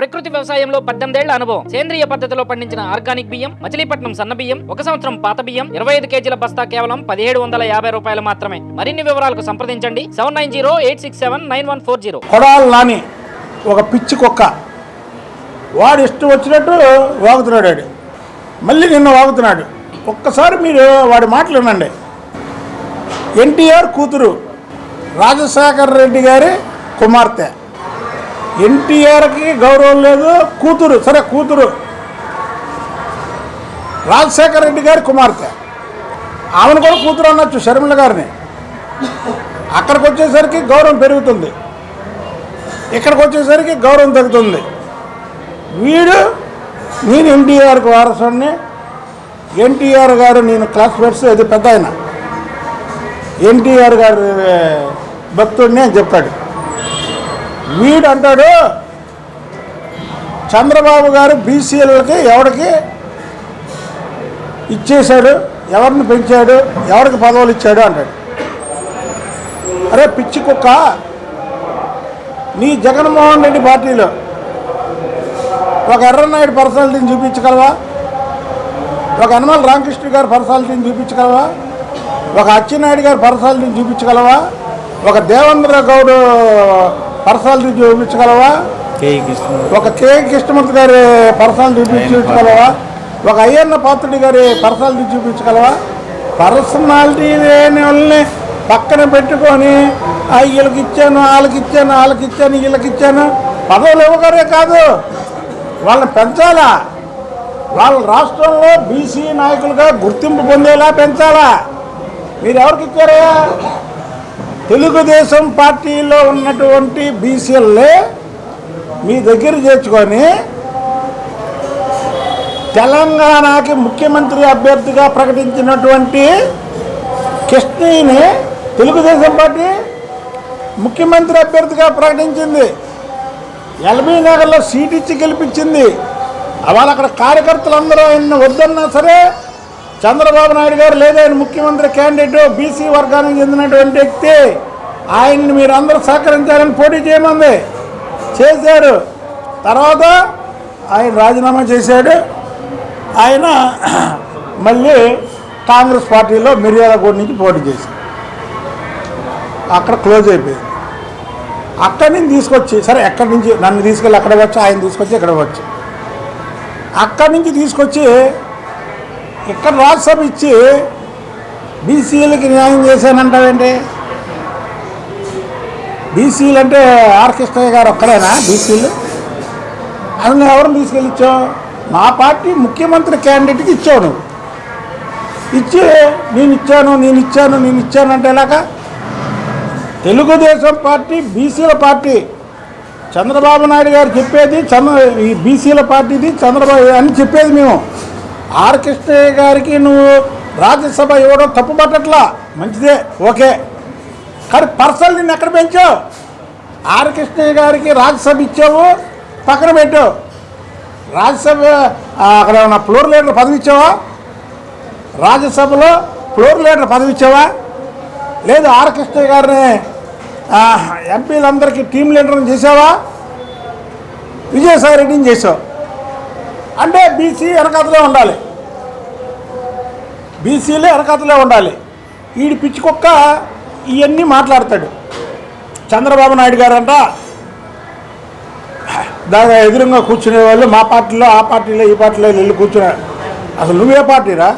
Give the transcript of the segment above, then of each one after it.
ప్రకృతి వ్యవసాయంలో 18 ఏళ్ల అనుభవం. సేంద్రియ పద్ధతిలో పండించిన ఆర్గానిక్ బియ్యం, మచిలీపట్నం సన్న బియ్యం, 1 సంవత్సరం పాత బియ్యం, 25 కేజీల బస్తా కేవలం 1750 రూపాయలు మాత్రమే. మరిన్ని వివరాలకు సంప్రదించండి 7908679140. కొడాలి నాని ఒక పిచ్చి కుక్క, వాడు ఇష్టం వచ్చినట్టు వాగుతున్నాడు. మళ్ళీ నిన్న వాగుతున్నాడు. ఒక్కసారి మీరు వాడి మాటలు వినండి. ఎన్టీఆర్ కూతురు రాజశేఖర రెడ్డి గారి కుమార్తె. ఎన్టీఆర్కి గౌరవం లేదు, కూతురు సరే కూతురు రాజశేఖర రెడ్డి గారి కుమార్తె, ఆమెను కూడా కూతురు అనొచ్చు షర్మిల గారిని. అక్కడికి వచ్చేసరికి గౌరవం పెరుగుతుంది, ఇక్కడికి వచ్చేసరికి గౌరవం తగ్గుతుంది. వీడు నేను ఎన్టీఆర్కి వారసుని, ఎన్టీఆర్ గారు నేను క్లాస్మేట్స్, అది పెద్ద ఆయన ఎన్టీఆర్ గారు భక్తుడిని అని చెప్పాడు. వీడు అంటాడు చంద్రబాబు గారు బీసీలకి ఎవరికి ఇచ్చేశాడు, ఎవరిని పెంచాడు, ఎవరికి పదవులు ఇచ్చాడు అంటాడు. అరే పిచ్చి కుక్క, నీ జగన్మోహన్ రెడ్డి పార్టీలో ఒక ఎర్రనాయుడు పర్సనాలిటీని చూపించగలవా? ఒక యనమల రామకృష్ణ గారి పర్సనాలిటీని చూపించగలవా? ఒక అచ్చెన్నాయుడు గారి పర్సనాలిటీని చూపించగలవా? ఒక దేవేంద్ర గౌడ్ పర్సనాలిటీ చూపించగలవా? ఒక కే కృష్ణమూర్తి గారి పర్సనాలిటీ చూపించగలవా? ఒక అయ్యన్న పాత్రుడి గారి పర్సనాలిటీ చూపించగలవా? పర్సనాలిటీ లేని వాళ్ళని పక్కన పెట్టుకొని వీళ్ళకి ఇచ్చాను, వాళ్ళకి ఇచ్చాను, వాళ్ళకి ఇచ్చాను, వీళ్ళకి ఇచ్చాను పదవులు ఇవ్వగానే కాదు, వాళ్ళని పెంచాలా, వాళ్ళ రాష్ట్రంలో బీసీ నాయకులుగా గుర్తింపు పొందేలా పెంచాలా. మీరు ఎవరికి ఇచ్చారా? తెలుగుదేశం పార్టీలో ఉన్నటువంటి బీసీలే మీ దగ్గర చేర్చుకొని తెలంగాణకి ముఖ్యమంత్రి అభ్యర్థిగా ప్రకటించినటువంటి కృష్ణని తెలుగుదేశం పార్టీ ముఖ్యమంత్రి అభ్యర్థిగా ప్రకటించింది. ఎల్బీ నగర్లో సీట్ ఇచ్చి గెలిపించింది. అవాళ అక్కడ కార్యకర్తలందరూ ఆయన వద్దన్నా సరే చంద్రబాబు నాయుడు గారు లేదా ఆయన ముఖ్యమంత్రి క్యాండిడేట్ బీసీ వర్గానికి చెందినటువంటి వ్యక్తి, ఆయన్ని మీరు అందరూ సహకరించాలని పోటీ చేయమంది, చేశారు. తర్వాత ఆయన రాజీనామా చేశాడు. ఆయన మళ్ళీ కాంగ్రెస్ పార్టీలో మిర్యాలగూడ నుంచి పోటీ చేశాడు. అక్కడ క్లోజ్ అయిపోయింది. అక్కడి నుంచి తీసుకొచ్చి సరే ఎక్కడి నుంచి నన్ను తీసుకెళ్ళి అక్కడ వచ్చి, ఆయన తీసుకొచ్చి ఇక్కడ వచ్చి, అక్కడి నుంచి తీసుకొచ్చి ఇక్కడ రాజ్యసభ ఇచ్చి బీసీలకి న్యాయం చేశానంటావేంటి? బీసీలు అంటే ఆర్ కృష్ణయ్య గారు ఒక్కడేనా బీసీలు? అది ఎవరిని తీసుకెళ్ళి ఇచ్చావు? మా పార్టీ ముఖ్యమంత్రి క్యాండిడేట్కి ఇచ్చావు. నువ్వు ఇచ్చి నేను ఇచ్చాను అంటే ఎలాగా? తెలుగుదేశం పార్టీ బీసీల పార్టీ, చంద్రబాబు నాయుడు గారు చెప్పేది ఈ బీసీల పార్టీది చంద్రబాబు అని చెప్పేది మేము. ఆర్ కృష్ణయ్య గారికి నువ్వు రాజ్యసభ ఇవ్వడం తప్పు పట్టట్లా, మంచిదే, ఓకే. కానీ పర్సనల్ నిన్ను ఎక్కడ పెంచావు? ఆర్ కృష్ణయ్య గారికి రాజ్యసభ ఇచ్చావు, పక్కన పెట్టావు. రాజ్యసభ అక్కడ ఉన్న ఫ్లోర్ లీడర్ పదవి ఇచ్చావా? రాజ్యసభలో ఫ్లోర్ లీడర్ పదవి ఇచ్చావా? లేదు ఆర్ కృష్ణయ్య గారిని ఎంపీలందరికీ టీం లీడర్ని చేసావా? విజయసాయి రెడ్డిని చేసావు. అంటే బీసీ వెనకతలే ఉండాలి, బీసీలే వెనకతలే ఉండాలి. వీడి పిచ్చుకొక్క ఇవన్నీ మాట్లాడతాడు. చంద్రబాబు నాయుడు గారు అంట దాని ఎదురుగా కూర్చునే వాళ్ళు మా పార్టీలో, ఆ పార్టీలో, ఈ పార్టీలో వెళ్ళి కూర్చున్నాడు. అసలు నువ్వే పార్టీరా?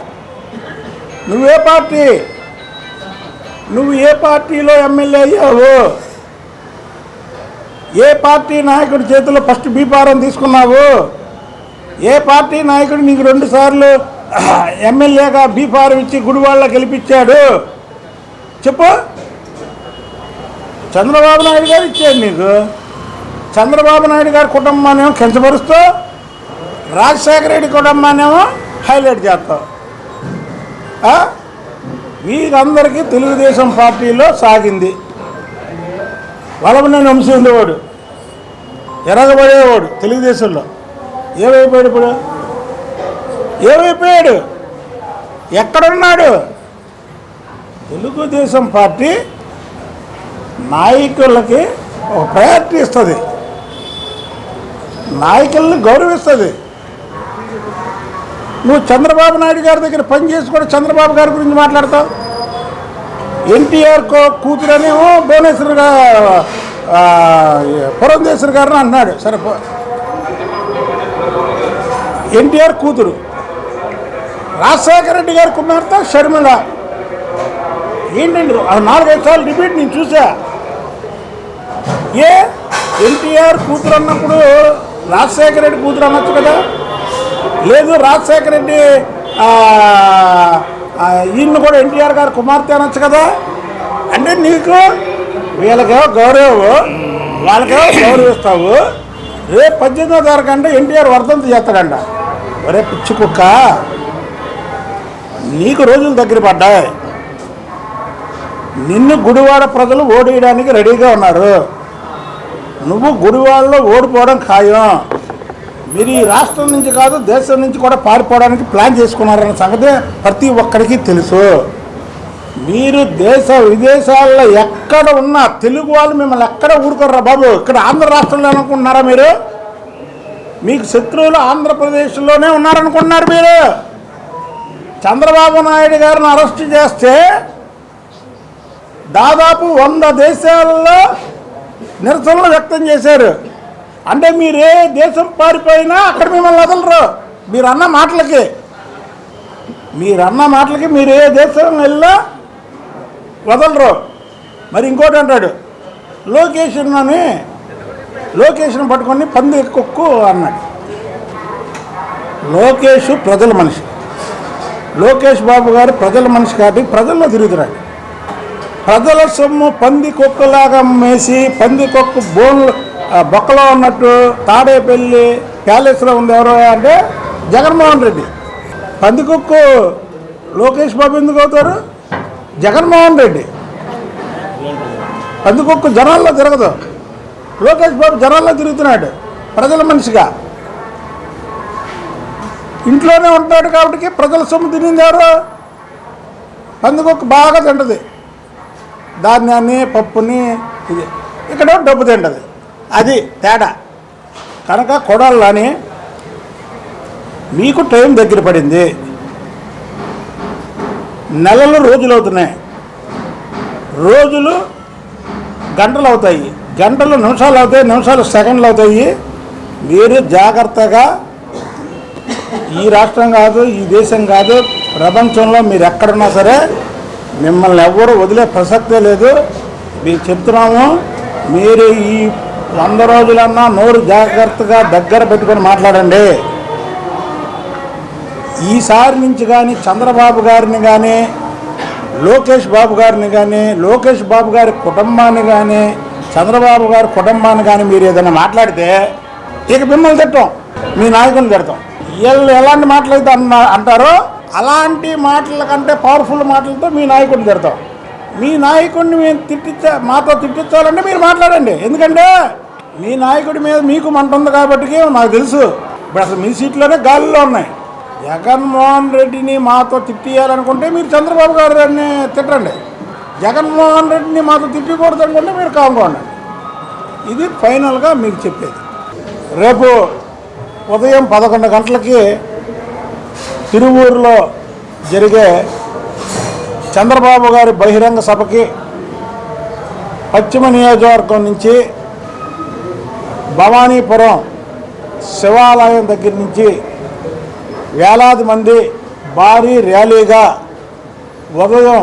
నువ్వే పార్టీ? నువ్వు ఏ పార్టీలో ఎమ్మెల్యే అయ్యావు? ఏ పార్టీ నాయకుడి చేతిలో ఫస్ట్ బీఫారం తీసుకున్నావు? ఏ పార్టీ నాయకుడు నీకు 2 సార్లు ఎమ్మెల్యేగా బీఫారం ఇచ్చి గుడివాళ్ళ గెలిపించాడు? చెప్పు. చంద్రబాబు నాయుడు గారు ఇచ్చాడు నీకు. చంద్రబాబు నాయుడు గారి కుటుంబాన్నేమో కించపరుస్తూ, రాజశేఖర రెడ్డి కుటుంబాన్నేమో హైలైట్ చేస్తావు. వీరందరికీ తెలుగుదేశం పార్టీలో సాగింది. వలభనేని వంశీ ఉండేవాడు, ఎరగబడేవాడు తెలుగుదేశంలో. ఏమైపోయాడు ఇప్పుడు? ఏమైపోయాడు? ఎక్కడున్నాడు? తెలుగుదేశం పార్టీ నాయకులకి ఒక ప్రయారిటీ ఇస్తుంది. నాయకుల్ని గౌరవిస్తుంది. నువ్వు చంద్రబాబు నాయుడు గారి దగ్గర పని చేసి కూడా చంద్రబాబు గారి గురించి మాట్లాడతావు. ఎన్టీఆర్ కూతురనేమో భువనేశ్వర్ పురంధేశ్వర్ గారిని అన్నాడు. సరే, ఎన్టీఆర్ కూతురు రాజశేఖర రెడ్డి గారి కుమార్తె షర్మిల. ఏంటండి 4-5 సార్లు రిపీట్ నేను చూసా. ఎన్టీఆర్ కూతురు అన్నప్పుడు రాజశేఖర రెడ్డి కూతురు అనొచ్చు కదా. లేదు, రాజశేఖర రెడ్డి ఈయన్ని కూడా ఎన్టీఆర్ గారి కుమార్తె అనొచ్చు కదా. అంటే నీకు వీళ్ళకేమో గౌరవం, వాళ్ళకేమో గౌరవిస్తావు. రేపు 18వ తారీఖు అంటే ఎన్టీఆర్ వర్ధంతి చేస్తాడంట. ఒరే పిచ్చి కుక్క, నీకు రోజులు దగ్గర పడ్డాయి. నిన్ను గుడివాడ ప్రజలు ఓడేయడానికి రెడీగా ఉన్నారు. నువ్వు గుడివాడలో ఓడిపోవడం ఖాయం. మీరు ఈ రాష్ట్రం నుంచి కాదు, దేశం నుంచి కూడా పారిపోవడానికి ప్లాన్ చేసుకున్నారన్న సంగతి ప్రతి ఒక్కరికి తెలుసు. మీరు దేశ విదేశాల్లో ఎక్కడ ఉన్నా తెలుగు వాళ్ళు మిమ్మల్ని ఎక్కడ ఊరుకోర్రా బాబు. ఇక్కడ ఆంధ్ర రాష్ట్రంలో అనుకుంటున్నారా మీరు? మీకు శత్రువులు ఆంధ్రప్రదేశ్లోనే ఉన్నారనుకుంటున్నారు మీరు. చంద్రబాబు నాయుడు గారిని అరెస్ట్ చేస్తే దాదాపు 100 దేశాల్లో నిరసనలు వ్యక్తం చేశారు. అంటే మీరు ఏ దేశం పారిపోయినా అక్కడ మిమ్మల్ని వదలరు. మీరు అన్న మాటలకి మీరు ఏ దేశం వెళ్ళినా వదలరు. మరి ఇంకోటి అంటాడు, లోకేష్ని పట్టుకొని పంది కుక్కు అన్నాడు. లోకేష్ ప్రజల మనిషి. లోకేష్ బాబు గారు ప్రజల మనిషి కాబట్టి ప్రజల్లో తిరుగుతున్నాడు. ప్రజల సొమ్ము పంది కుక్కలాగా మేసి, పంది కుక్క బొక్కలో ఉన్నట్టు తాడేపల్లి ప్యాలెస్లో ఉంది ఎవరో అంటే జగన్మోహన్ రెడ్డి. పంది కుక్కు లోకేష్ బాబు ఎందుకు అవుతారు? జగన్మోహన్ రెడ్డి. పంది కుక్కు జనాల్లో తిరగదు. లోకేష్ బాబు జనాల్లో తిరుగుతున్నాడు ప్రజల మనిషిగా. ఇంట్లోనే ఉంటాడు కాబట్టి ప్రజల సొమ్ము తినింది ఎవరు? పందికొక్క బాగా తింటది, ధాన్యాన్ని పప్పుని. ఇది ఇక్కడ డబ్బు తింటది. అది తేడా. కనుక కొడాలని మీకు టైం దగ్గర పడింది. నెలలు రోజులు అవుతున్నాయి. రోజులు గంటలు అవుతాయి, గంటలు నిమిషాలు అవుతాయి, నిమిషాలు సెకండ్లు అవుతాయి. మీరు జాగ్రత్తగా, ఈ రాష్ట్రం కాదు, ఈ దేశం కాదు, ప్రపంచంలో మీరు ఎక్కడున్నా సరే మిమ్మల్ని ఎవ్వరూ వదిలే ప్రసక్తే లేదు. మీకు చెప్తున్నాము, మీరు ఈ 100 రోజులన్నా నోరు జాగ్రత్తగా దగ్గర పెట్టుకొని మాట్లాడండి. ఈసారి నుంచి కానీ చంద్రబాబు గారిని కానీ, లోకేష్ బాబు గారిని కానీ, లోకేష్ బాబు గారి కుటుంబాన్ని కానీ, చంద్రబాబు గారి కుటుంబాన్ని కానీ మీరు ఏదైనా మాట్లాడితే ఇక మిమ్మల్ని తిట్టాం, మీ నాయకుని తిడతాం. వీళ్ళు ఎలాంటి మాటలు అయితే అంటారో అలాంటి మాటల కంటే పవర్ఫుల్ మాటలతో మీ నాయకుడిని తిడతాం. మీ నాయకుడిని మేము మాతో తిట్టించాలంటే మీరు మాట్లాడండి. ఎందుకంటే మీ నాయకుడి మీద మీకు మంట ఉంది కాబట్టి నాకు తెలుసు. ఇప్పుడు అసలు మీ సీట్లోనే గాలిలో ఉన్నాయి. జగన్మోహన్ రెడ్డిని మాతో తిట్టియాలనుకుంటే మీరు చంద్రబాబు గారిని తిట్టండి. జగన్మోహన్ రెడ్డిని మాతో తిట్టకూడదు అనుకుంటే మీరు కామ్కోండి. ఇది ఫైనల్గా మీకు చెప్పేది. రేపు ఉదయం 11 గంటలకి తిరువూరులో జరిగే చంద్రబాబు గారి బహిరంగ సభకి పశ్చిమ నియోజకవర్గం నుంచి భవానీపురం శివాలయం దగ్గర నుంచి వేలాది మంది భారీ ర్యాలీగా ఉదయం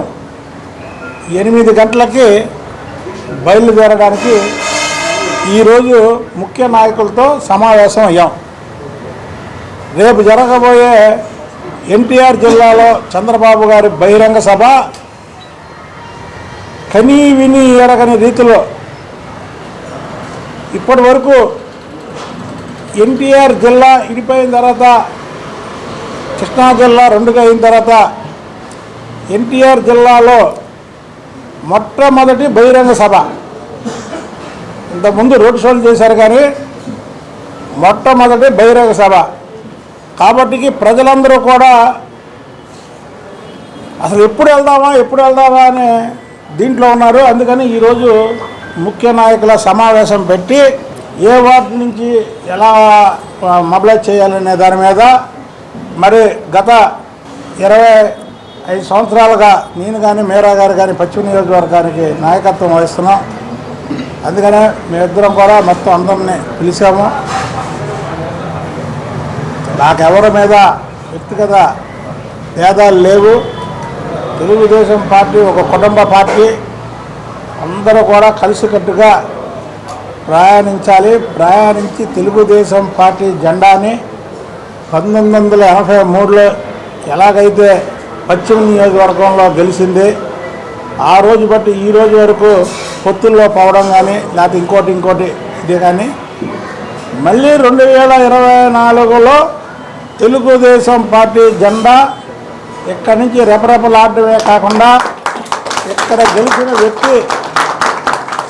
8 గంటలకి బయలుదేరడానికి ఈరోజు ముఖ్య నాయకులతో సమావేశం అయ్యాం. రేపు జరగబోయే ఎన్టీఆర్ జిల్లాలో చంద్రబాబు గారి బహిరంగ సభ కనీ విని ఎరగని రీతిలో ఇప్పటి వరకు ఎన్టీఆర్ జిల్లా ఇడిపోయిన తర్వాత, కృష్ణా జిల్లా 2గా అయిన తర్వాత ఎన్టీఆర్ జిల్లాలో మొట్టమొదటి బహిరంగ సభ. ఇంతకుముందు రోడ్ షోలు చేశారు కానీ మొట్టమొదటి బహిరంగ సభ కాబట్టి ప్రజలందరూ కూడా అసలు ఎప్పుడు వెళ్దామా అని దీంట్లో ఉన్నారు. అందుకని ఈరోజు ముఖ్య నాయకుల సమావేశం పెట్టి ఏ వార్డు నుంచి ఎలా మొబిలైజ్ చేయాలనే దాని మీద మరి గత 25 సంవత్సరాలుగా నేను కానీ మీరా గారు కానీ పశ్చిమ నియోజకవర్గానికి నాయకత్వం వహిస్తున్నాం. అందుకనే మేమిద్దరం కూడా మొత్తం అందరినీ పిలిచాము. నాకెవరి మీద వ్యక్తిగత భేదాలు లేవు. తెలుగుదేశం పార్టీ ఒక కుటుంబ పార్టీ, అందరూ కూడా కలిసికట్టుగా ప్రయాణించి తెలుగుదేశం పార్టీ జెండాని 1983లో ఎలాగైతే పశ్చిమ నియోజకవర్గంలో గెలిచింది, ఆ రోజు బట్టి ఈ రోజు వరకు పొత్తుల్లో పోవడం కానీ లేకపోతే ఇంకోటి ఇదే కానీ మళ్ళీ 2024లో తెలుగుదేశం పార్టీ జెండా ఇక్కడి నుంచి రెపరెపలాడటమే కాకుండా ఇక్కడ గెలిచిన వ్యక్తి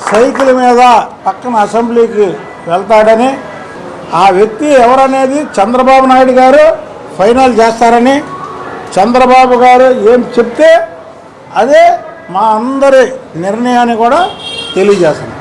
సైకిల్ మీద పక్కన అసెంబ్లీకి వెళ్తాడని, ఆ వ్యక్తి ఎవరనేది చంద్రబాబు నాయుడు గారు ఫైనల్ చేస్తారని, చంద్రబాబు గారు ఏం చెప్తే అదే మా అందరి నిర్ణయాన్ని కూడా తెలియజేస్తున్నాం.